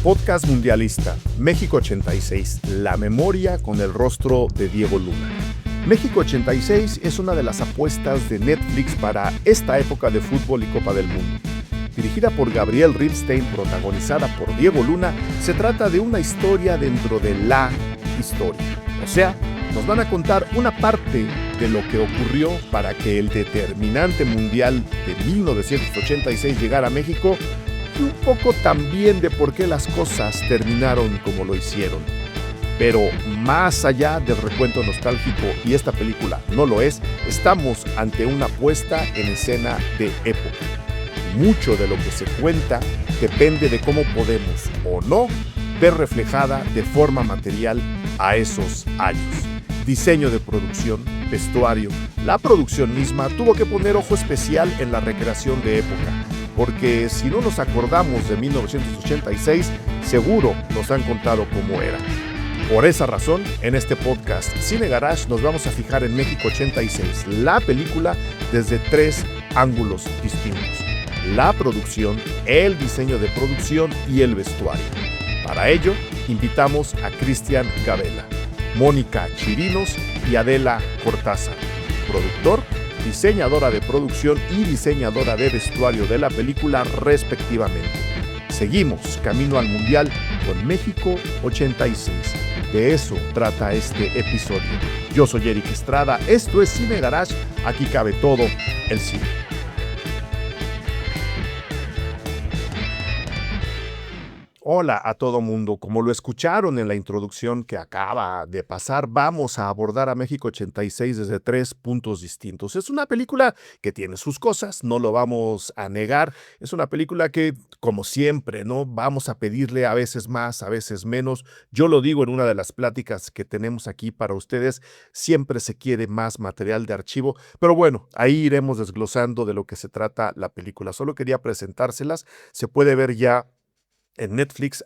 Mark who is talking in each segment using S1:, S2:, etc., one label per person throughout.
S1: Podcast mundialista, México 86, la memoria con el rostro de Diego Luna. México 86 es una de las apuestas de Netflix para esta época de fútbol y Copa del Mundo. Dirigida por Gabriel Ripstein, protagonizada por Diego Luna, se trata de una historia dentro de la historia. O sea, nos van a contar una parte de lo que ocurrió para que el determinante mundial de 1986 llegara a México y un poco también de por qué las cosas terminaron como lo hicieron. Pero más allá del recuento nostálgico, y esta película no lo es, estamos ante una puesta en escena de época. Mucho de lo que se cuenta depende de cómo podemos o no ver reflejada de forma material a esos años. Diseño de producción, vestuario, la producción misma tuvo que poner ojo especial en la recreación de época, porque si no nos acordamos de 1986, seguro nos han contado cómo era. Por esa razón, en este podcast Cine Garage nos vamos a fijar en México 86, la película desde tres ángulos distintos: la producción, el diseño de producción y el vestuario. Para ello, invitamos a Cristian Gabela, Mónica Chirinos y Adela Cortázar, productor, diseñadora de producción y diseñadora de vestuario de la película respectivamente. Seguimos camino al Mundial con México 86. De eso trata este episodio. Yo soy Eric Estrada, esto es Cine Garage, aquí cabe todo el cine. Hola a todo mundo, como lo escucharon en la introducción que acaba de pasar, vamos a abordar a México 86 desde tres puntos distintos. Es una película que tiene sus cosas, no lo vamos a negar. Es una película que, como siempre, ¿no? Vamos a pedirle a veces más, a veces menos. Yo lo digo en una de las pláticas que tenemos aquí para ustedes, siempre se quiere más material de archivo, pero bueno, ahí iremos desglosando de lo que se trata la película. Solo quería presentárselas, se puede ver ya en Netflix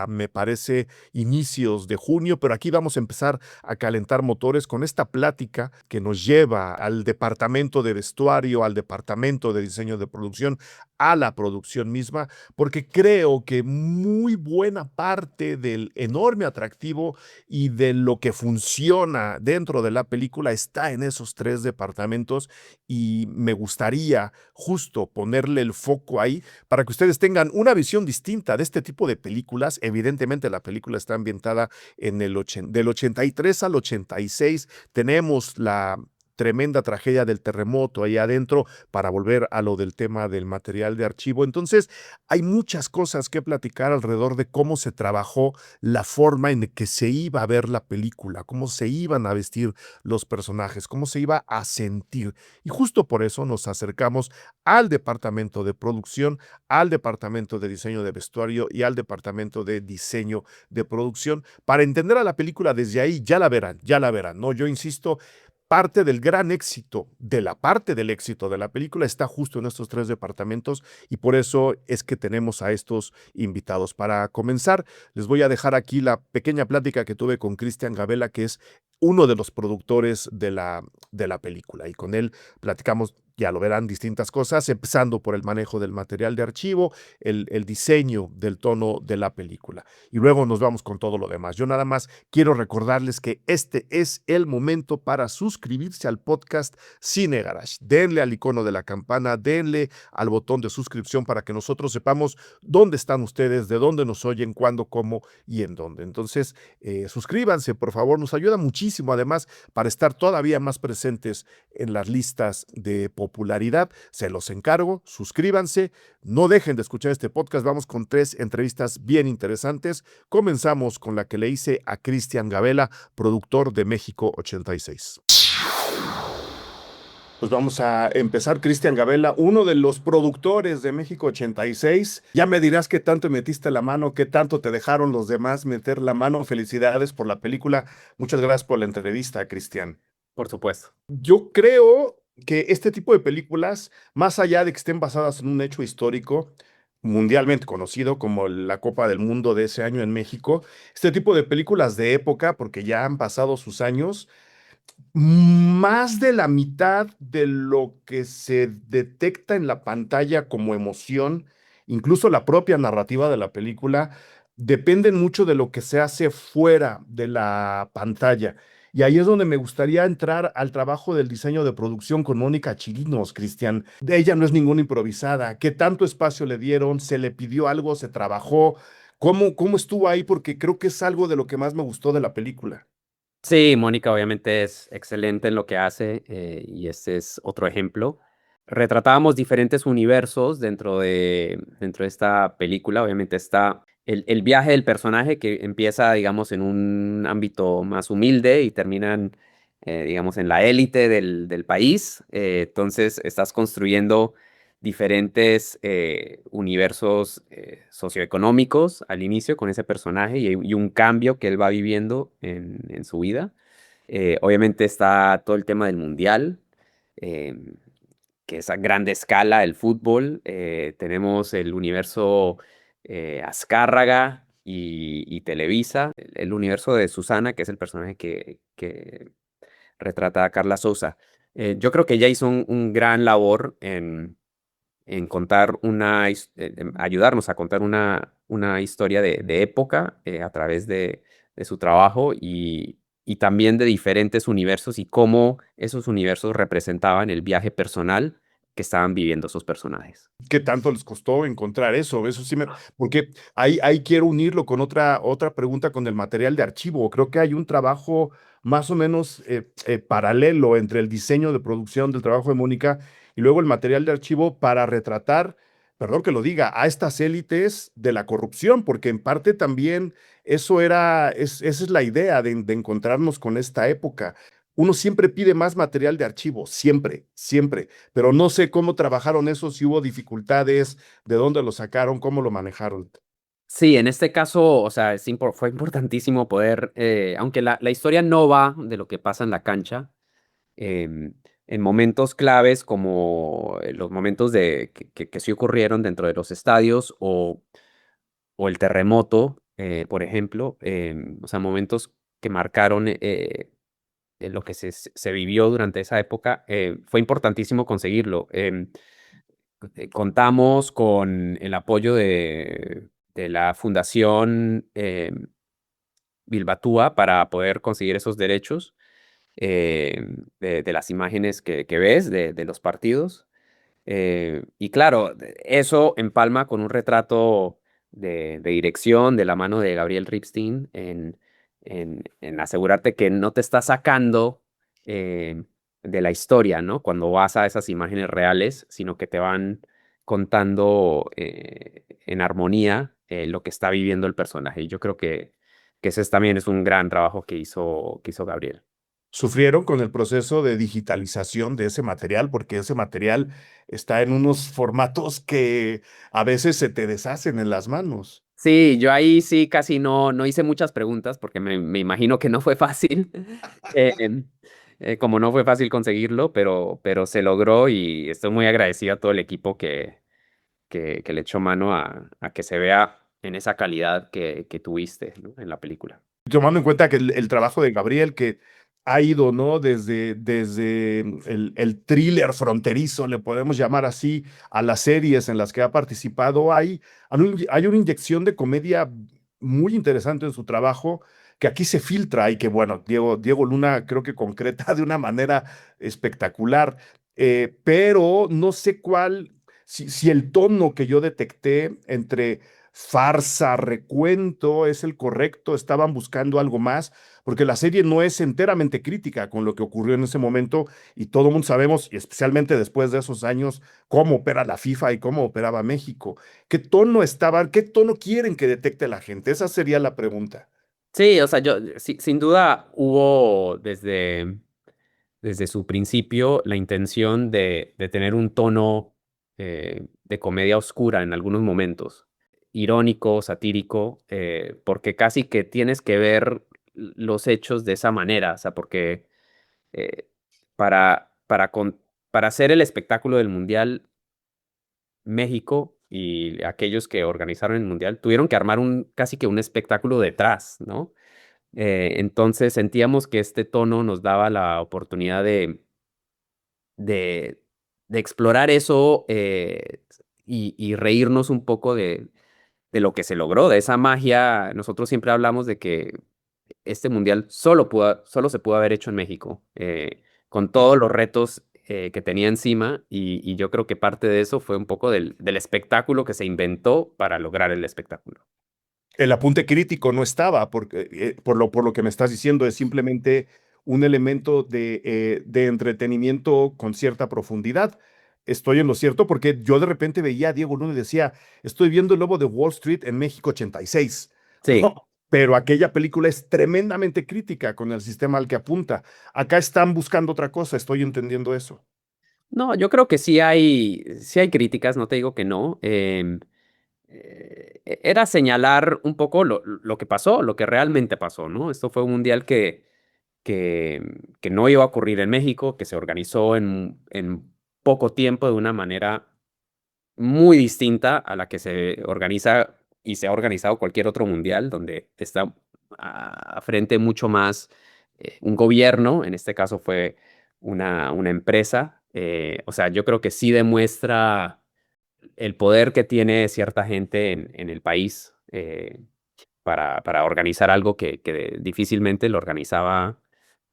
S1: me parece, inicios de junio, pero aquí vamos a empezar a calentar motores con esta plática que nos lleva al departamento de vestuario, al departamento de diseño de producción, a la producción misma, porque creo que muy buena parte del enorme atractivo y de lo que funciona dentro de la película está en esos tres departamentos, y me gustaría justo ponerle el foco ahí para que ustedes tengan una visión distinta de este tipo de películas. Evidentemente la película está ambientada en del 83 al 86. Tenemos la tremenda tragedia del terremoto ahí adentro, para volver a lo del tema del material de archivo. Entonces, hay muchas cosas que platicar alrededor de cómo se trabajó la forma en que se iba a ver la película, cómo se iban a vestir los personajes, cómo se iba a sentir. Y justo por eso nos acercamos al departamento de producción, al departamento de diseño de vestuario y al departamento de diseño de producción, para entender a la película desde ahí. Ya la verán, ¿no? Yo insisto, parte del gran éxito, de la parte del éxito de la película está justo en estos tres departamentos, y por eso es que tenemos a estos invitados. Para comenzar, les voy a dejar aquí la pequeña plática que tuve con Cristian Gabela, que es uno de los productores de la película, y con él platicamos, ya lo verán, distintas cosas, empezando por el manejo del material de archivo, el diseño del tono de la película, y luego nos vamos con todo lo demás. Yo nada más quiero recordarles que este es el momento para suscribirse al podcast Cine Garage. Denle al icono de la campana, denle al botón de suscripción para que nosotros sepamos dónde están ustedes, de dónde nos oyen, cuándo, cómo y en dónde. Entonces, suscríbanse, por favor, nos ayuda muchísimo, además, para estar todavía más presentes en las listas de popularidad. Se los encargo, suscríbanse, no dejen de escuchar este podcast. Vamos con tres entrevistas bien interesantes. Comenzamos con la que le hice a Cristian Gabela, productor de México 86. Pues vamos a empezar. Cristian Gabela, uno de los productores de México 86. Ya me dirás qué tanto metiste la mano, qué tanto te dejaron los demás meter la mano. Felicidades por la película. Muchas gracias por la entrevista, Cristian.
S2: Por supuesto.
S1: Yo creo que este tipo de películas, más allá de que estén basadas en un hecho histórico mundialmente conocido como la Copa del Mundo de ese año en México, este tipo de películas de época, porque ya han pasado sus años, más de la mitad de lo que se detecta en la pantalla como emoción, incluso la propia narrativa de la película, dependen mucho de lo que se hace fuera de la pantalla. Y ahí es donde me gustaría entrar al trabajo del diseño de producción con Mónica Chirinos, Cristian. De ella no es ninguna improvisada. ¿Qué tanto espacio le dieron? ¿Se le pidió algo? ¿Se trabajó? ¿Cómo estuvo ahí? Porque creo que es algo de lo que más me gustó de la película.
S2: Sí, Mónica obviamente es excelente en lo que hace y este es otro ejemplo. Retratábamos diferentes universos dentro de esta película. Obviamente está el viaje del personaje que empieza, digamos, en un ámbito más humilde y terminan, digamos, en la élite del país. Entonces estás construyendo diferentes universos socioeconómicos al inicio con ese personaje y un cambio que él va viviendo en su vida. Obviamente está todo el tema del mundial, em, que es a grande escala el fútbol. Tenemos el universo Azcárraga y Televisa, el universo de Susana, que es el personaje que retrata a Carla Souza. Yo creo que ella hizo un gran labor en contar ayudarnos a contar una historia de época a través de su trabajo y también de diferentes universos y cómo esos universos representaban el viaje personal que estaban viviendo esos personajes.
S1: ¿Qué tanto les costó encontrar eso? Eso sí porque ahí quiero unirlo con otra pregunta con el material de archivo. Creo que hay un trabajo más o menos paralelo entre el diseño de producción del trabajo de Mónica y luego el material de archivo para retratar, perdón que lo diga, a estas élites de la corrupción, porque en parte también esa es la idea de encontrarnos con esta época. Uno siempre pide más material de archivo, siempre, siempre, pero no sé cómo trabajaron eso, si hubo dificultades, de dónde lo sacaron, cómo lo manejaron.
S2: Sí, en este caso, o sea, fue importantísimo poder, aunque la historia no va de lo que pasa en la cancha, em, en momentos claves como los momentos que sí ocurrieron dentro de los estadios o el terremoto, por ejemplo, o sea, momentos que marcaron lo que se vivió durante esa época, fue importantísimo conseguirlo. Contamos con el apoyo de la Fundación Bilbatúa para poder conseguir esos derechos de las imágenes que ves de los partidos. Y claro, eso empalma con un retrato de dirección de la mano de Gabriel Ripstein en asegurarte que no te está sacando eh, de la historia, ¿no? Cuando vas a esas imágenes reales, sino que te van contando en armonía lo que está viviendo el personaje. Y yo creo que ese también es un gran trabajo que hizo Gabriel.
S1: Sufrieron con el proceso de digitalización de ese material, porque ese material está en unos formatos que a veces se te deshacen en las manos.
S2: Sí, yo ahí sí casi no hice muchas preguntas porque me imagino que no fue fácil, eh, em, como no fue fácil conseguirlo, pero se logró y estoy muy agradecido a todo el equipo que le echó mano a que se vea en esa calidad que tuviste, ¿no? En la película.
S1: Tomando en cuenta que el trabajo de Gabriel, que ha ido, ¿no? Desde el thriller fronterizo, le podemos llamar así, a las series en las que ha participado, hay una inyección de comedia muy interesante en su trabajo, que aquí se filtra y que, bueno, Diego Luna creo que concreta de una manera espectacular. Pero no sé si el tono que yo detecté entre farsa, recuento, es el correcto, estaban buscando algo más, porque la serie no es enteramente crítica con lo que ocurrió en ese momento y todo el mundo sabemos, y especialmente después de esos años, cómo opera la FIFA y cómo operaba México. ¿Qué tono quieren que detecte la gente? Esa sería la pregunta.
S2: Sí, o sea, sin duda hubo desde su principio la intención de tener un tono de comedia oscura en algunos momentos, irónico, satírico, porque casi que tienes que ver los hechos de esa manera, o sea, porque eh, para hacer el espectáculo del Mundial, México y aquellos que organizaron el Mundial tuvieron que armar casi que un espectáculo detrás, ¿no? Entonces sentíamos que este tono nos daba la oportunidad de, de explorar eso y reírnos un poco de lo que se logró, de esa magia. Nosotros siempre hablamos de que este mundial solo se pudo haber hecho en México, con todos los retos que tenía encima, y yo creo que parte de eso fue un poco del espectáculo que se inventó para lograr el espectáculo.
S1: El apunte crítico no estaba, porque, por lo que me estás diciendo, es simplemente un elemento de entretenimiento con cierta profundidad. Estoy en lo cierto porque yo de repente veía a Diego Luna y decía, estoy viendo El Lobo de Wall Street en México 86,
S2: Sí.
S1: ¿no? Pero aquella película es tremendamente crítica con el sistema al que apunta. Acá están buscando otra cosa, estoy entendiendo eso.
S2: No, yo creo que sí hay críticas, no te digo que no. Era señalar un poco lo que pasó, lo que realmente pasó, ¿no? Esto fue un mundial que, que no iba a ocurrir en México, que se organizó en poco tiempo de una manera muy distinta a la que se organiza y se ha organizado cualquier otro mundial, donde está a frente mucho más un gobierno. En este caso fue una empresa. O sea, yo creo que sí demuestra el poder que tiene cierta gente en el país, para organizar algo que difícilmente lo organizaba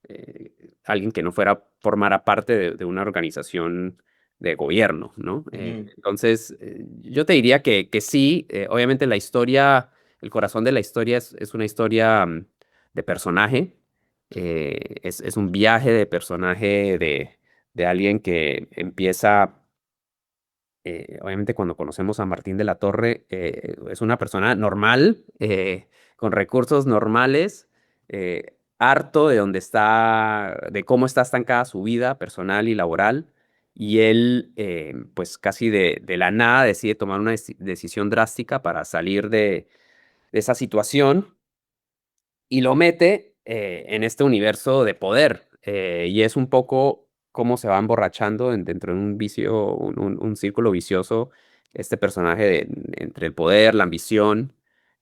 S2: eh, alguien que no formara parte de una organización de gobierno, ¿no?
S1: Ujú.
S2: Entonces, yo te diría que sí. Obviamente la historia, el corazón de la historia es una historia de personaje. Es un viaje de personaje de alguien que empieza. Obviamente, cuando conocemos a Martín de la Torre, es una persona normal, con recursos normales, harto de donde está, de cómo está estancada su vida personal y laboral, y él, pues casi de la nada, decide tomar una decisión drástica para salir de esa situación, y lo mete, en este universo de poder, y es un poco cómo se va emborrachando dentro de un vicio, un círculo vicioso, este personaje entre el poder, la ambición,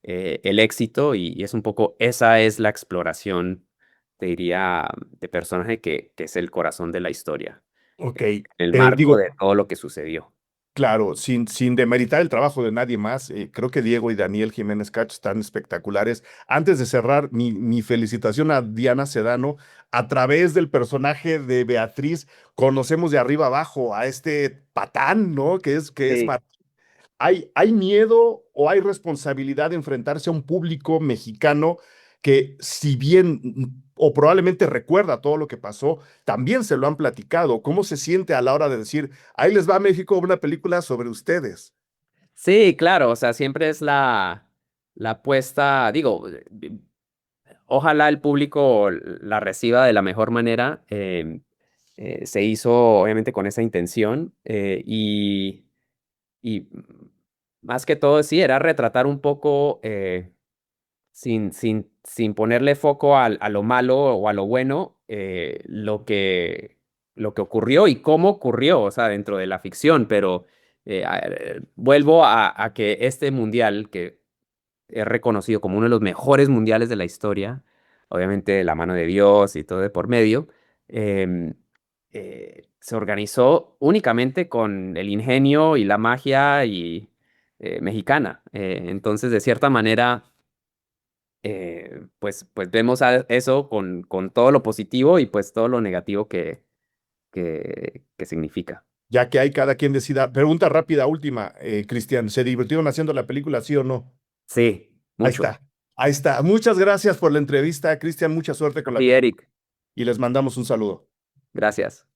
S2: el éxito, y es un poco esa es la exploración, te diría, de personaje que es el corazón de la historia,
S1: Ok,
S2: el marco
S1: digo,
S2: de todo lo que sucedió.
S1: claro, sin demeritar el trabajo de nadie más, creo que Diego y Daniel Jiménez Cacho están espectaculares. Antes de cerrar, mi felicitación a Diana Sedano. A través del personaje de Beatriz, conocemos de arriba abajo a este patán, ¿no? Que es
S2: Sí.
S1: ¿Hay miedo o hay responsabilidad de enfrentarse a un público mexicano que, si bien o probablemente recuerda todo lo que pasó, también se lo han platicado? ¿Cómo se siente a la hora de decir, ahí les va a México una película sobre ustedes?
S2: Sí, claro, o sea, siempre es la apuesta, digo, ojalá el público la reciba de la mejor manera. Se hizo obviamente con esa intención, y más que todo, sí, era retratar un poco, sin ponerle foco a lo malo o a lo bueno, lo que ocurrió y cómo ocurrió, o sea, dentro de la ficción. Pero vuelvo a que este mundial, que es reconocido como uno de los mejores mundiales de la historia, obviamente de la mano de Dios y todo de por medio, em, se organizó únicamente con el ingenio y la magia mexicana. Entonces, de cierta manera, pues vemos eso con todo lo positivo y pues todo lo negativo que significa.
S1: Ya que hay cada quien decida. Pregunta rápida, última, Cristian, ¿se divirtieron haciendo la película, sí o no?
S2: Sí,
S1: Ahí
S2: mucho.
S1: está, ahí está. Muchas gracias por la entrevista, Cristian, mucha suerte con la
S2: Sí,
S1: película
S2: Eric,
S1: y les mandamos un saludo.
S2: gracias.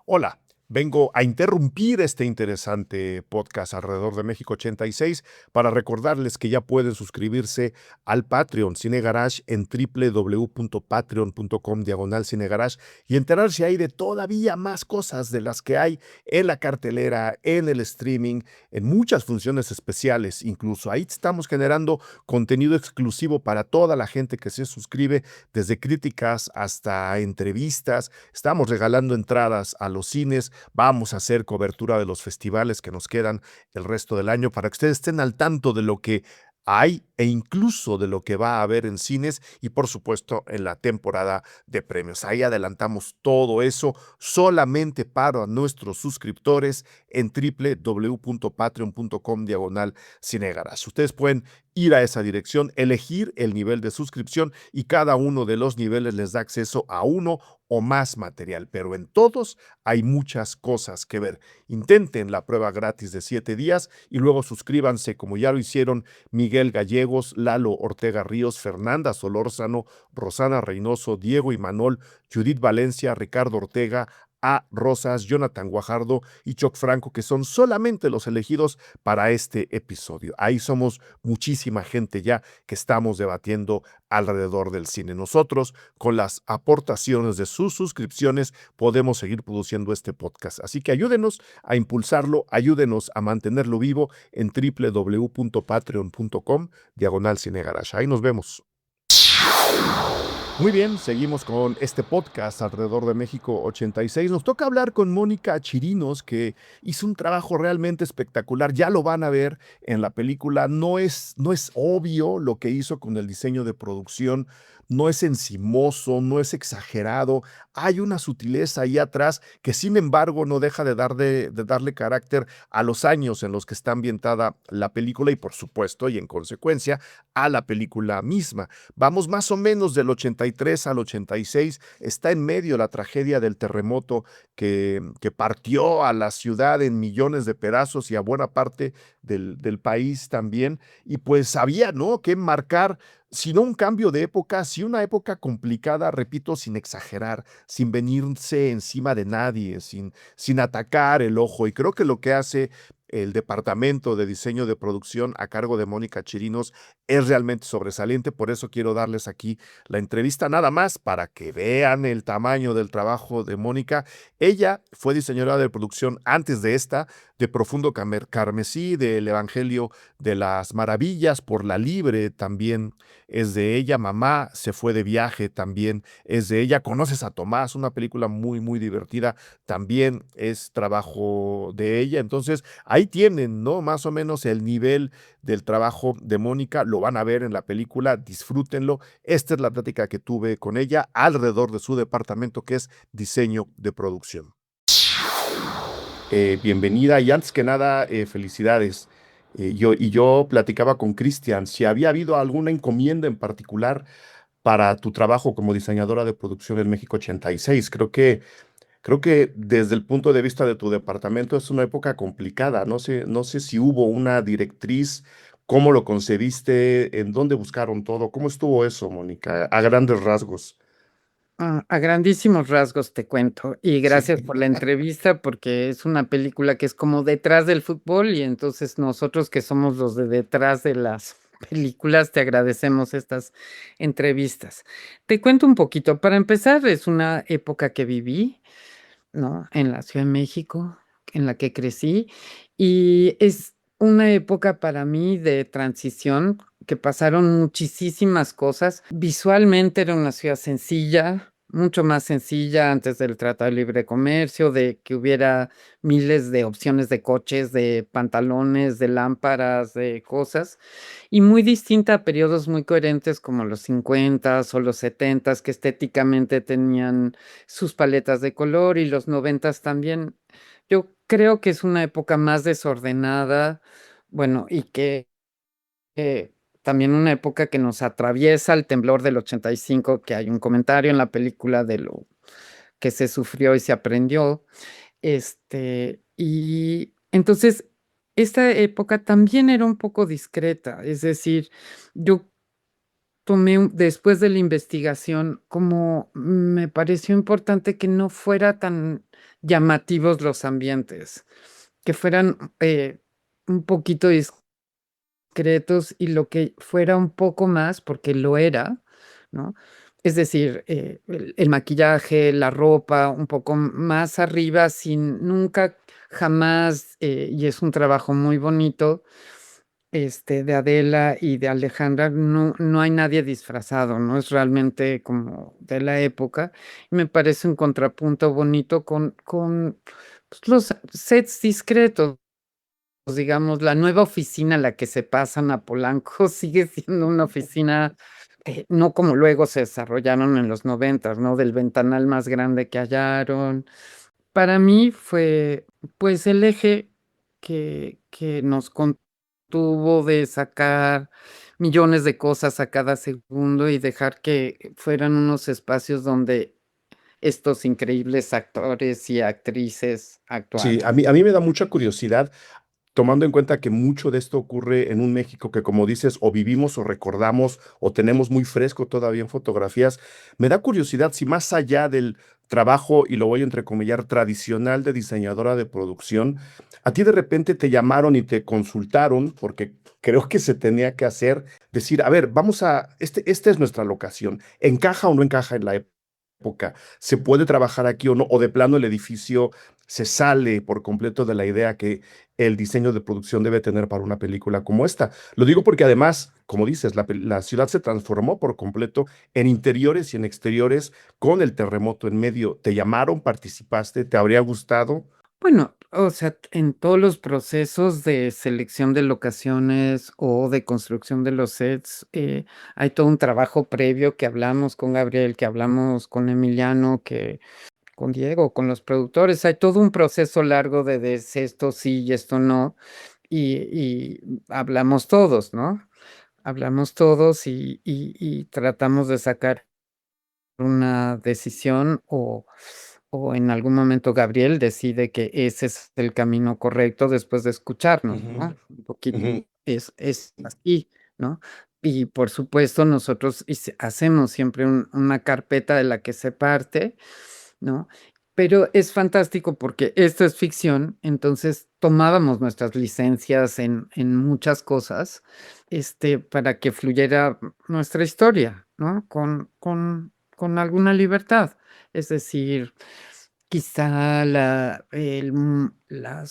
S1: Hola, vengo a interrumpir este interesante podcast alrededor de México 86 para recordarles que ya pueden suscribirse al Patreon Cine Garage en www.patreon.com/Cine Garage y enterarse ahí de todavía más cosas de las que hay en la cartelera, en el streaming, en muchas funciones especiales. Incluso ahí estamos generando contenido exclusivo para toda la gente que se suscribe, desde críticas hasta entrevistas. Estamos regalando entradas a los cines, vamos a hacer cobertura de los festivales que nos quedan el resto del año para que ustedes estén al tanto de lo que hay e incluso de lo que va a haber en cines y por supuesto en la temporada de premios. Ahí adelantamos todo eso solamente para nuestros suscriptores en www.patreon.com/Cine Garage. Ustedes pueden ir a esa dirección, elegir el nivel de suscripción y cada uno de los niveles les da acceso a uno o más material, pero en todos hay muchas cosas que ver. Intenten la prueba gratis de 7 días y luego suscríbanse como ya lo hicieron Miguel Gallegos, Lalo Ortega Ríos, Fernanda Solórzano, Rosana Reynoso, Diego Imanol, Judith Valencia, Ricardo Ortega, A. Rosas, Jonathan Guajardo y Choc Franco, que son solamente los elegidos para este episodio. Ahí somos muchísima gente ya que estamos debatiendo alrededor del cine. Nosotros, con las aportaciones de sus suscripciones, podemos seguir produciendo este podcast. Así que ayúdenos a impulsarlo, ayúdenos a mantenerlo vivo en www.patreon.com/Cine Garage. Ahí nos vemos. Muy bien, seguimos con este podcast alrededor de México 86. Nos toca hablar con Mónica Chirinos, que hizo un trabajo realmente espectacular. Ya lo van a ver en la película. No es obvio lo que hizo con el diseño de producción. No es encimoso, no es exagerado. Hay una sutileza ahí atrás que, sin embargo, no deja de darle carácter a los años en los que está ambientada la película y, por supuesto, y en consecuencia, a la película misma. Vamos más o menos del 83 al 86, está en medio la tragedia del terremoto que partió a la ciudad en millones de pedazos y a buena parte del país también, y pues había, ¿no?, que marcar, si no un cambio de época, sí una época complicada, repito, sin exagerar, sin venirse encima de nadie, sin atacar el ojo, y creo que lo que hace el departamento de diseño de producción a cargo de Mónica Chirinos es realmente sobresaliente. Por eso quiero darles aquí la entrevista nada más para que vean el tamaño del trabajo de Mónica. Ella fue diseñadora de producción antes de esta, de Profundo Carmesí, del Evangelio de las Maravillas, por la Libre también es de ella. Mamá se fue de viaje también es de ella. Conoces a Tomás, una película muy, muy divertida, también es trabajo de ella. Entonces, ahí tienen, ¿no?, más o menos el nivel del trabajo de Mónica. Lo van a ver en la película, disfrútenlo. Esta es la plática que tuve con ella alrededor de su departamento, que es diseño de producción. Bienvenida y antes que nada, felicidades. Yo platicaba con Cristian si había habido alguna encomienda en particular para tu trabajo como diseñadora de producción en México 86. Creo que desde el punto de vista de tu departamento es una época complicada. No sé si hubo una directriz, cómo lo concebiste, en dónde buscaron todo. ¿Cómo estuvo eso, Mónica? A grandes rasgos.
S3: A grandísimos rasgos te cuento, y
S1: Sí.
S3: gracias por la entrevista, porque es una película que es como detrás del fútbol, y entonces nosotros que somos los de detrás de las películas, te agradecemos estas entrevistas. Te cuento un poquito. Para empezar, es una época que viví, ¿no?, en la Ciudad de México, en la que crecí, y es una época para mí de transición, que pasaron muchísimas cosas. Visualmente era una ciudad sencilla, mucho más sencilla antes del Tratado de Libre Comercio, de que hubiera miles de opciones de coches, de pantalones, de lámparas, de cosas, y muy distinta a periodos muy coherentes como los 50s o los 70s, que estéticamente tenían sus paletas de color, y los 90s también. Yo creo que es una época más desordenada, bueno, y que también una época que nos atraviesa el temblor del 85, que hay un comentario en la película de lo que se sufrió y se aprendió. Y entonces, esta época también era un poco discreta, es decir, yo tomé después de la investigación, como me pareció importante que no fuera tan llamativos los ambientes, que fueran un poquito discretos, y lo que fuera un poco más, porque lo era, ¿no? Es decir, el maquillaje, la ropa, un poco más arriba, sin nunca, jamás, y es un trabajo muy bonito, de Adela y de Alejandra, no hay nadie disfrazado, ¿no? Es realmente como de la época, y me parece un contrapunto bonito con, pues, los sets discretos, digamos, la nueva oficina a la que se pasan a Polanco sigue siendo una oficina, no como luego se desarrollaron en los 90, ¿no? Del ventanal más grande que hallaron. Para mí fue, pues, el eje que nos contuvo de sacar millones de cosas a cada segundo y dejar que fueran unos espacios donde estos increíbles actores y actrices
S1: Sí,
S3: actuaran.
S1: a mí me da mucha curiosidad, tomando en cuenta que mucho de esto ocurre en un México que, como dices, o vivimos o recordamos o tenemos muy fresco todavía en fotografías, me da curiosidad si más allá del trabajo, y lo voy a entrecomillar, tradicional de diseñadora de producción, a ti de repente te llamaron y te consultaron, porque creo que se tenía que hacer, decir, a ver, esta es nuestra locación, ¿encaja o no encaja en la época? ¿Se puede trabajar aquí o no? ¿O de plano el edificio se sale por completo de la idea que el diseño de producción debe tener para una película como esta? Lo digo porque además, como dices, la ciudad se transformó por completo en interiores y en exteriores con el terremoto en medio. ¿Te llamaron? ¿Participaste? ¿Te habría gustado?
S3: Bueno, o sea, en todos los procesos de selección de locaciones o de construcción de los sets, hay todo un trabajo previo que hablamos con Gabriel, que hablamos con Emiliano, que con Diego, con los productores. Hay todo un proceso largo de esto sí y esto no, y hablamos todos, ¿no? Hablamos todos y tratamos de sacar una decisión o en algún momento Gabriel decide que ese es el camino correcto después de escucharnos,
S1: Ujú,
S3: ¿no? Un poquito
S1: ujú.
S3: es así, ¿no? Y por supuesto, nosotros hacemos siempre una carpeta de la que se parte, ¿no? Pero es fantástico porque esto es ficción, entonces tomábamos nuestras licencias en muchas cosas, para que fluyera nuestra historia, ¿no? Con alguna libertad. Es decir, quizá las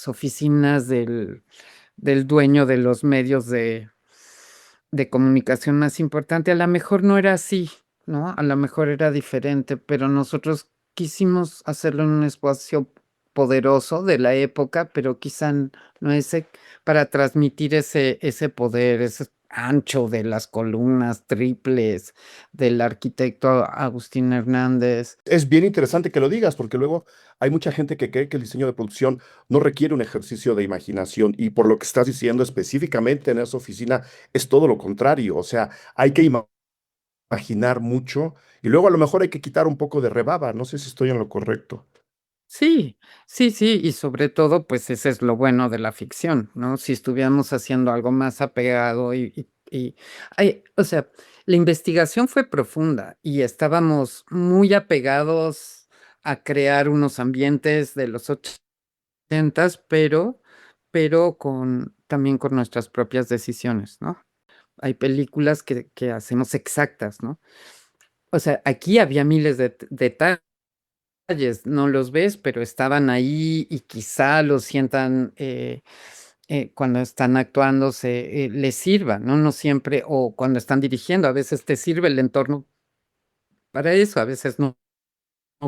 S3: oficinas del dueño de los medios de comunicación más importante, a la mejor no era así, ¿no? A lo mejor era diferente, pero nosotros quisimos hacerlo en un espacio poderoso de la época, pero quizá no ese, para transmitir ese poder, ese ancho de las columnas triples del arquitecto Agustín Hernández.
S1: Es bien interesante que lo digas, porque luego hay mucha gente que cree que el diseño de producción no requiere un ejercicio de imaginación y por lo que estás diciendo específicamente en esa oficina es todo lo contrario. O sea, hay que imaginar mucho y luego a lo mejor hay que quitar un poco de rebaba. No sé si estoy en lo correcto.
S3: Sí, sí, sí, y sobre todo, pues ese es lo bueno de la ficción, ¿no? Si estuviéramos haciendo algo más apegado o sea, la investigación fue profunda y estábamos muy apegados a crear unos ambientes de los ochentas, pero también con nuestras propias decisiones, ¿no? Hay películas que hacemos exactas, ¿no? O sea, aquí había miles de detalles, no los ves, pero estaban ahí y quizá los sientan, cuando están actuando les sirva, ¿no? No siempre, o cuando están dirigiendo, a veces te sirve el entorno para eso, a veces no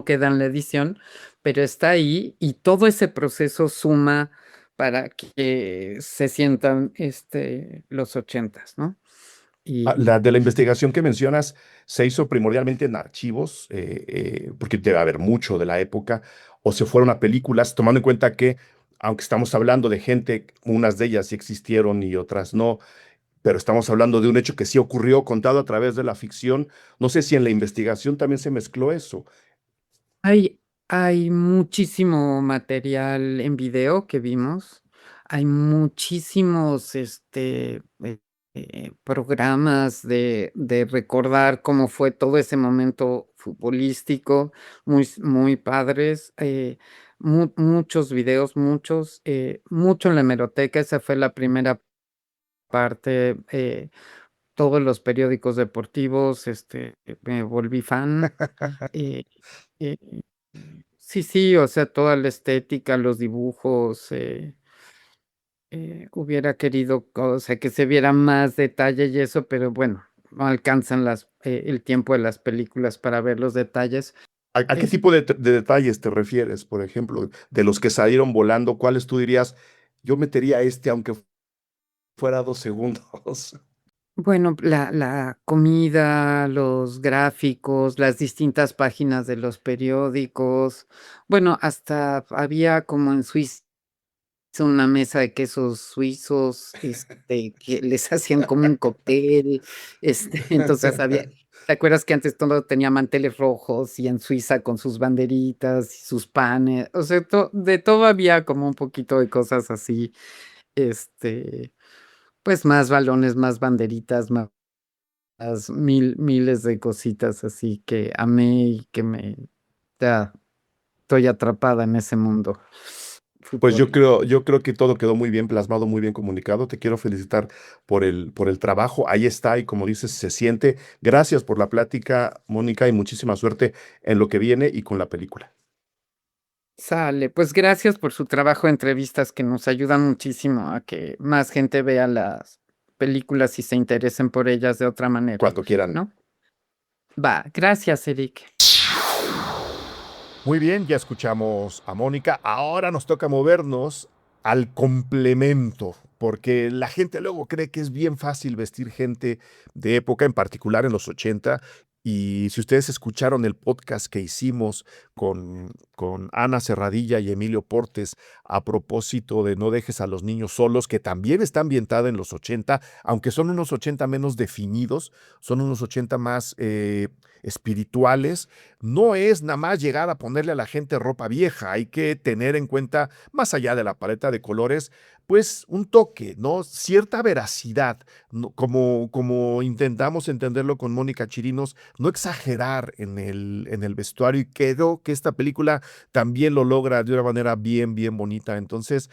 S3: queda en la edición, pero está ahí y todo ese proceso suma para que se sientan, los ochentas, ¿no? Y
S1: La de la investigación que mencionas se hizo primordialmente en archivos, porque debe haber mucho de la época, o se fueron a películas, tomando en cuenta que, aunque estamos hablando de gente, unas de ellas sí existieron y otras no, pero estamos hablando de un hecho que sí ocurrió contado a través de la ficción. No sé si en la investigación también se mezcló eso.
S3: Hay hay muchísimo material en video que vimos, hay muchísimos, programas de recordar cómo fue todo ese momento futbolístico, muy padres, muchos videos, mucho en la hemeroteca, esa fue la primera parte, todos los periódicos deportivos, me volví fan, eh eh sí, sí, o sea, toda la estética, los dibujos, hubiera querido, o sea, que se viera más detalle y eso, pero bueno, no alcanzan el tiempo de las películas para ver los detalles.
S1: ¿A qué
S3: Es
S1: tipo de detalles te refieres, por ejemplo, de los que salieron volando? ¿Cuáles tú dirías? yo metería aunque fuera 2 segundos.
S3: Bueno, la comida, los gráficos, las distintas páginas de los periódicos. Bueno, hasta había como en Suiza una mesa de quesos suizos, que les hacían como un cóctel, entonces ¿te acuerdas que antes todo tenía manteles rojos y en Suiza con sus banderitas y sus panes? O sea, de todo había como un poquito de cosas así, este, pues más balones, más banderitas, más miles de cositas así que amé y que ya estoy atrapada en ese mundo
S1: Pues yo
S3: futbolístico.
S1: creo, yo creo que todo quedó muy bien plasmado, muy bien comunicado. Te quiero felicitar por el trabajo. Ahí está, y como dices, se siente. Gracias por la plática, Mónica, y muchísima suerte en lo que viene y con la película.
S3: Sale, pues gracias por su trabajo de entrevistas que nos ayudan muchísimo a que más gente vea las películas y se interesen por ellas de otra manera,
S1: Cuando quieran.
S3: ¿no? Va, gracias, Eric.
S1: Muy bien, ya escuchamos a Mónica. Ahora nos toca movernos al complemento, porque la gente luego cree que es bien fácil vestir gente de época, en particular en los 80. Y si ustedes escucharon el podcast que hicimos con Ana Serradilla y Emilio Portes a propósito de No dejes a los niños solos, que también está ambientada en los 80, aunque son unos 80 menos definidos, son unos 80 más espirituales. No es nada más llegar a ponerle a la gente ropa vieja, hay que tener en cuenta, más allá de la paleta de colores, pues un toque, ¿no? Cierta veracidad, ¿no? Como intentamos entenderlo con Mónica Chirinos, no exagerar en el vestuario, y creo que esta película también lo logra de una manera bien, bien bonita. Entonces,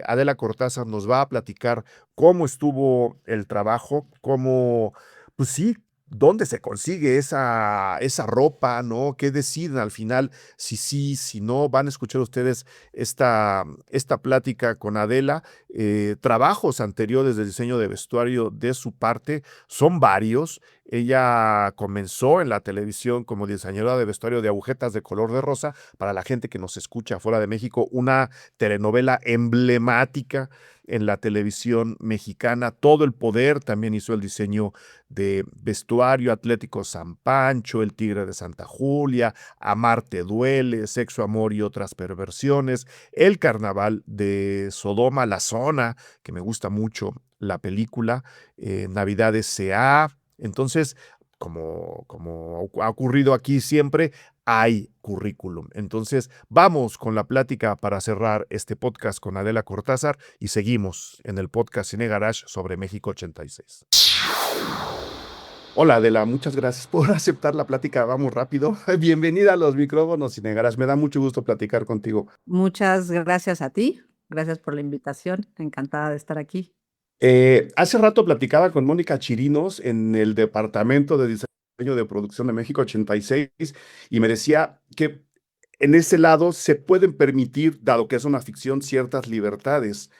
S1: Adela Cortázar nos va a platicar cómo estuvo el trabajo, cómo, pues sí, dónde se consigue esa ropa, ¿no? ¿Qué deciden al final? Si sí, si no, van a escuchar ustedes esta plática con Adela. Trabajos anteriores de diseño de vestuario de su parte son varios. Ella comenzó en la televisión como diseñadora de vestuario de Agujetas de color de rosa. Para la gente que nos escucha fuera de México, una telenovela emblemática en la televisión mexicana. Todo el poder también hizo el diseño de vestuario, Atlético San Pancho, El Tigre de Santa Julia, Amarte duele, Sexo, amor y otras perversiones, El Carnaval de Sodoma, La Zona, que me gusta mucho la película, Navidad S.A. Entonces, como ha ocurrido aquí siempre, hay currículum. Entonces, vamos con la plática para cerrar este podcast con Adela Cortázar y seguimos en el podcast Cine Garage sobre México 86. Hola Adela, muchas gracias por aceptar la plática. Vamos rápido. Bienvenida a los micrófonos Cine Garage. Me da mucho gusto platicar contigo.
S4: Muchas gracias a ti, gracias por la invitación, encantada de estar aquí.
S1: Hace rato platicaba con Mónica Chirinos en el Departamento de Diseño de Producción de México 86 y me decía que en ese lado se pueden permitir, dado que es una ficción, ciertas libertades.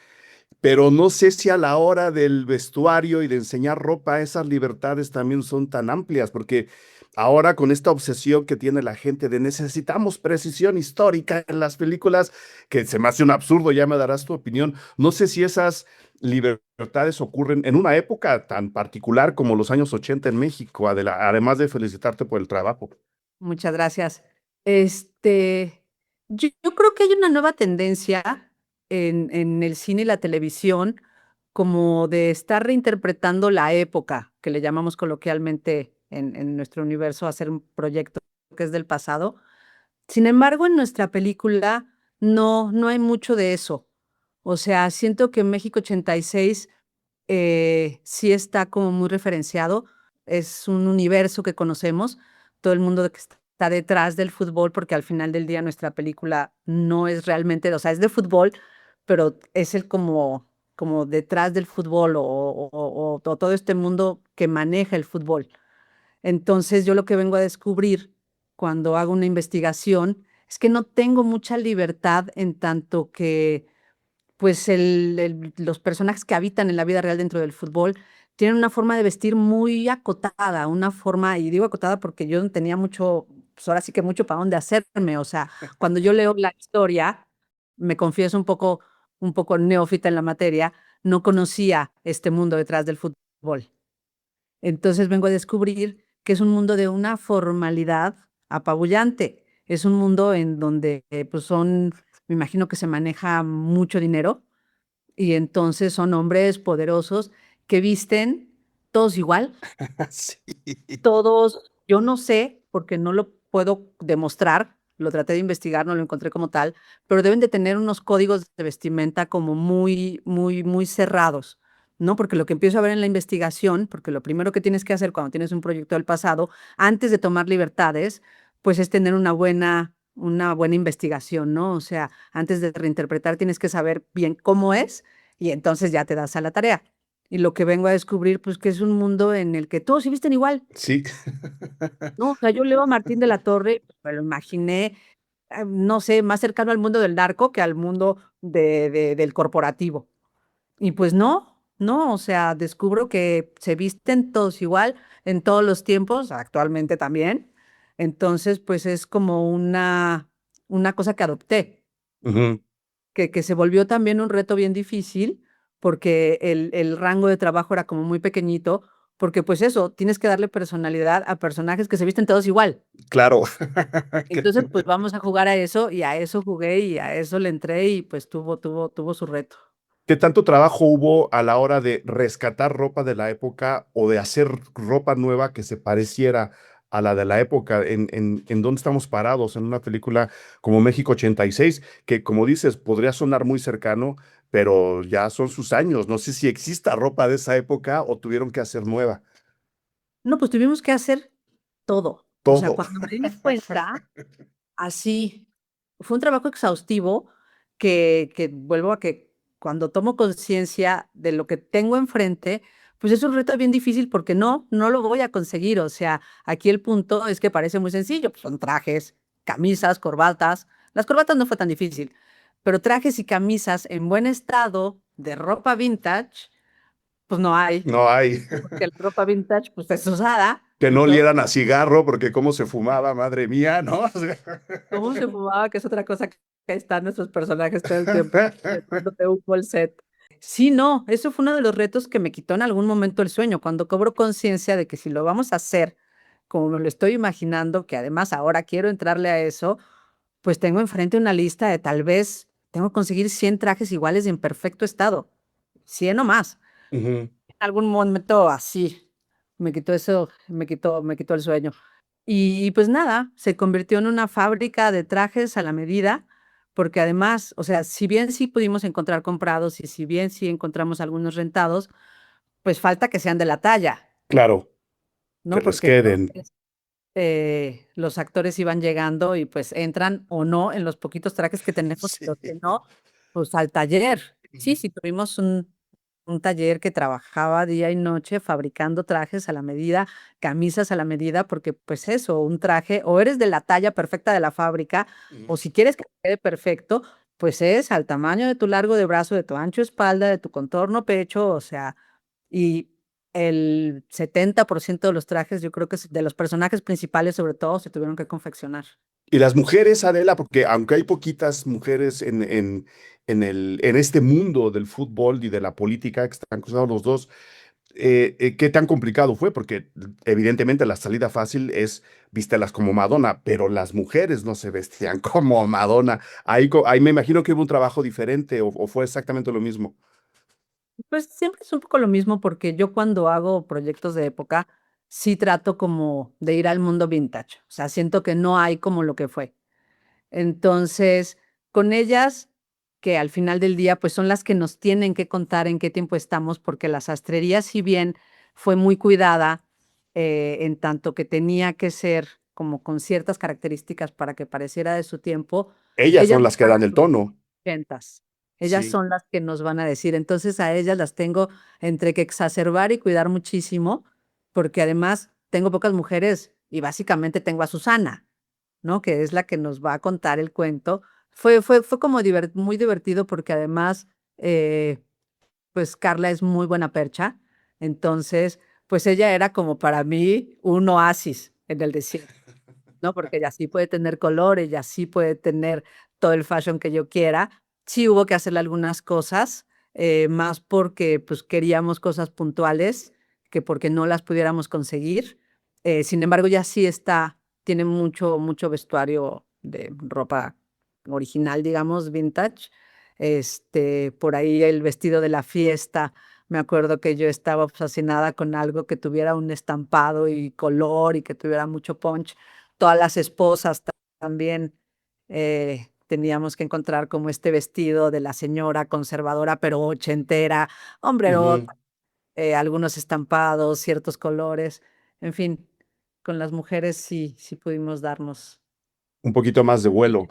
S1: Pero no sé si a la hora del vestuario y de enseñar ropa, esas libertades también son tan amplias, porque ahora con esta obsesión que tiene la gente de necesitamos precisión histórica en las películas, que se me hace un absurdo, ya me darás tu opinión. No sé si esas libertades ocurren en una época tan particular como los años 80 en México, además de felicitarte por el trabajo.
S4: Muchas gracias. Yo creo que hay una nueva tendencia en el cine y la televisión como de estar reinterpretando la época, que le llamamos coloquialmente en nuestro universo, hacer un proyecto que es del pasado. Sin embargo, en nuestra película no hay mucho de eso. O sea, siento que México 86 sí está como muy referenciado, es un universo que conocemos, todo el mundo que está detrás del fútbol, porque al final del día nuestra película no es realmente, o sea, es de fútbol, pero es el como detrás del fútbol o todo este mundo que maneja el fútbol. Entonces, yo lo que vengo a descubrir cuando hago una investigación es que no tengo mucha libertad en tanto que pues los personajes que habitan en la vida real dentro del fútbol tienen una forma de vestir muy acotada, una forma, y digo acotada porque yo no tenía mucho, pues ahora sí que mucho para dónde hacerme, o sea, cuando yo leo la historia, me confieso un poco, un poco neófita en la materia, no conocía este mundo detrás del fútbol. Entonces vengo a descubrir que es un mundo de una formalidad apabullante. Es un mundo en donde, pues me imagino que se maneja mucho dinero y entonces son hombres poderosos que visten todos igual,
S1: Sí.
S4: todos, yo no sé, porque no lo puedo demostrar, lo traté de investigar, no lo encontré como tal, pero deben de tener unos códigos de vestimenta como muy, muy, muy cerrados, ¿no? Porque lo que empiezo a ver en la investigación, porque lo primero que tienes que hacer cuando tienes un proyecto del pasado, antes de tomar libertades, pues es tener una buena investigación, ¿no? O sea, antes de reinterpretar tienes que saber bien cómo es y entonces ya te das a la tarea. Y lo que vengo a descubrir, pues, que es un mundo en el que todos se visten igual,
S1: Sí.
S4: ¿no? O sea, yo leo a Martín de la Torre, me lo imaginé, no sé, más cercano al mundo del narco que al mundo del corporativo. Y pues no, no, o sea, descubro que se visten todos igual en todos los tiempos, actualmente también. Entonces, pues es como una cosa que adopté,
S1: Ujú.
S4: que se volvió también un reto bien difícil, porque el rango de trabajo era como muy pequeñito, porque pues eso, tienes que darle personalidad a personajes que se visten todos igual.
S1: Claro.
S4: Entonces, pues vamos a jugar a eso, y a eso jugué, y a eso le entré, y pues tuvo su reto.
S1: ¿Qué tanto trabajo hubo a la hora de rescatar ropa de la época o de hacer ropa nueva que se pareciera a la de la época? ¿En dónde estamos parados? En una película como México 86, que como dices, podría sonar muy cercano, pero ya son sus años. No sé si exista ropa de esa época o tuvieron que hacer nueva.
S4: No, pues tuvimos que hacer todo. O sea,
S1: Todo.
S4: cuando me di cuenta, así, fue un trabajo exhaustivo que vuelvo a que cuando tomo conciencia de lo que tengo enfrente, pues es un reto bien difícil porque no lo voy a conseguir. O sea, aquí el punto es que parece muy sencillo, pues son trajes, camisas, corbatas. Las corbatas no fue tan difícil, pero trajes y camisas en buen estado de ropa vintage, pues no hay,
S1: No hay.
S4: porque la ropa vintage pues es usada.
S1: Que no
S4: Entonces,
S1: olieran a cigarro, porque cómo se fumaba, madre mía, ¿no?
S4: ¿cómo se fumaba? Que es otra cosa que están nuestros personajes todo el tiempo metiéndote un full set. Sí, no, eso fue uno de los retos que me quitó en algún momento el sueño, cuando cobro conciencia de que si lo vamos a hacer como me lo estoy imaginando, que además ahora quiero entrarle a eso, pues tengo enfrente una lista de tal vez tengo que conseguir 100 trajes iguales y en perfecto estado, 100 o más.
S1: Ujú.
S4: En algún momento así me quitó eso, me quitó el sueño. Y pues nada, se convirtió en una fábrica de trajes a la medida, porque además, o sea, si bien sí pudimos encontrar comprados y si bien sí encontramos algunos rentados, pues falta que sean de la talla,
S1: Claro, que
S4: ¿no?
S1: les
S4: Porque
S1: queden.
S4: los actores iban llegando y pues entran o no en los poquitos trajes que tenemos, y
S1: Sí.
S4: los que no, pues al taller. Sí, sí, tuvimos un taller que trabajaba día y noche fabricando trajes a la medida, camisas a la medida, porque pues eso, un traje, o eres de la talla perfecta de la fábrica, o si quieres que quede perfecto, pues es al tamaño de tu largo de brazo, de tu ancho espalda, de tu contorno pecho, o sea, y el 70% de los trajes, yo creo que de los personajes principales, sobre todo, se tuvieron que confeccionar.
S1: Y las mujeres, Adela, porque aunque hay poquitas mujeres en este mundo del fútbol y de la política, que están cruzados los dos, ¿qué tan complicado fue? Porque evidentemente la salida fácil es vístelas como Madonna, pero las mujeres no se vestían como Madonna. Ahí me imagino que hubo un trabajo diferente o fue exactamente lo mismo.
S4: Pues siempre es un poco lo mismo porque yo cuando hago proyectos de época, sí trato como de ir al mundo vintage. O sea, siento que no hay como lo que fue. Entonces, con ellas, que al final del día, pues son las que nos tienen que contar en qué tiempo estamos, porque la sastrería, si bien fue muy cuidada, en tanto que tenía que ser como con ciertas características para que pareciera de su tiempo,
S1: Ellas
S4: ellas
S1: son
S4: no
S1: las que
S4: van
S1: dan
S4: a
S1: el tono.
S4: 80s. Ellas
S1: Sí.
S4: son las que nos van a decir. Entonces a ellas las tengo entre que exacerbar y cuidar muchísimo, porque además tengo pocas mujeres y básicamente tengo a Susana, ¿no? Que es la que nos va a contar el cuento. Fue como muy divertido porque además, pues Carla es muy buena percha. Entonces, pues ella era como para mí un oasis en el desierto, ¿no? Porque ella sí puede tener color, ella sí puede tener todo el fashion que yo quiera, Sí hubo que hacerle algunas cosas, más porque pues queríamos cosas puntuales que porque no las pudiéramos conseguir. Sin embargo, ya sí tiene mucho vestuario de ropa original, digamos, vintage. Por ahí el vestido de la fiesta. Me acuerdo que yo estaba fascinada con algo que tuviera un estampado y color y que tuviera mucho punch. Todas las esposas también teníamos que encontrar como este vestido de la señora conservadora, pero ochentera,
S1: Ujú.
S4: hombrerota, algunos estampados, ciertos colores, en fin, con las mujeres sí pudimos darnos.
S1: Un poquito más de vuelo.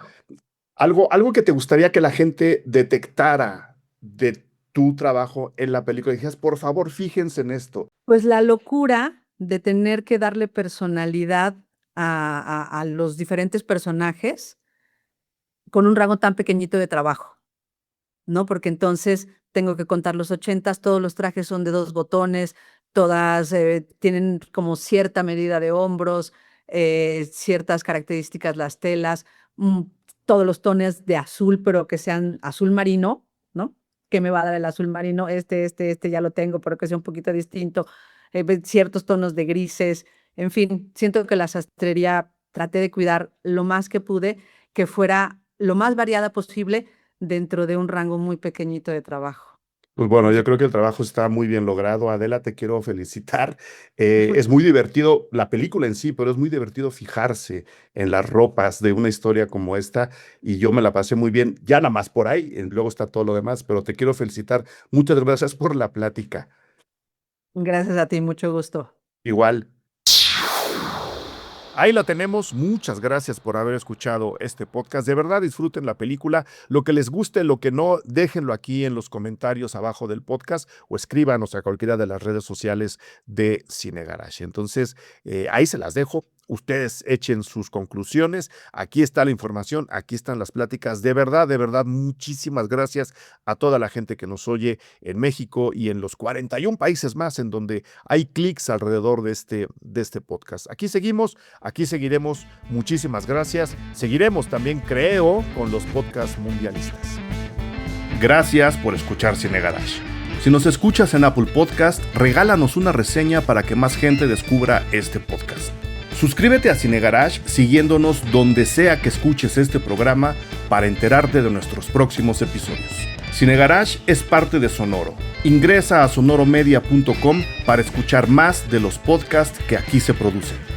S1: Algo que te gustaría que la gente detectara de tu trabajo en la película. Dijeras, por favor, fíjense en esto.
S4: Pues la locura de tener que darle personalidad a los diferentes personajes con un rango tan pequeñito de trabajo, ¿no? Porque entonces tengo que contar los 80s, todos los trajes son de 2 botones, todas, tienen como cierta medida de hombros, ciertas características las telas, todos los tonos de azul, pero que sean azul marino, ¿no? ¿Qué me va a dar el azul marino? Este ya lo tengo, pero que sea un poquito distinto, ciertos tonos de grises, en fin, siento que la sastrería traté de cuidar lo más que pude, que fuera lo más variada posible dentro de un rango muy pequeñito de trabajo.
S1: Pues bueno, yo creo que el trabajo está muy bien logrado. Adela, te quiero felicitar. Es muy divertido la película en sí, pero es muy divertido fijarse en las ropas de una historia como esta y yo me la pasé muy bien. Ya nada más por ahí, luego está todo lo demás, pero te quiero felicitar. Muchas gracias por la plática.
S4: Gracias a ti, mucho gusto.
S1: Igual. Ahí la tenemos. Muchas gracias por haber escuchado este podcast. De verdad disfruten la película. Lo que les guste, lo que no, déjenlo aquí en los comentarios abajo del podcast o escríbanos a cualquiera de las redes sociales de Cine Garage. Entonces, ahí se las dejo. Ustedes echen sus conclusiones. Aquí está la información, aquí están las pláticas. De verdad, muchísimas gracias a toda la gente que nos oye en México y en los 41 países más en donde hay clics alrededor de este podcast. Aquí seguimos. Aquí seguiremos. Muchísimas gracias. Seguiremos también, creo, con los podcasts mundialistas. Gracias por escuchar Cine Garage. Si nos escuchas en Apple Podcast, regálanos una reseña para que más gente descubra este podcast. Suscríbete a Cine Garage siguiéndonos donde sea que escuches este programa para enterarte de nuestros próximos episodios. Cine Garage es parte de Sonoro. Ingresa a sonoromedia.com para escuchar más de los podcasts que aquí se producen.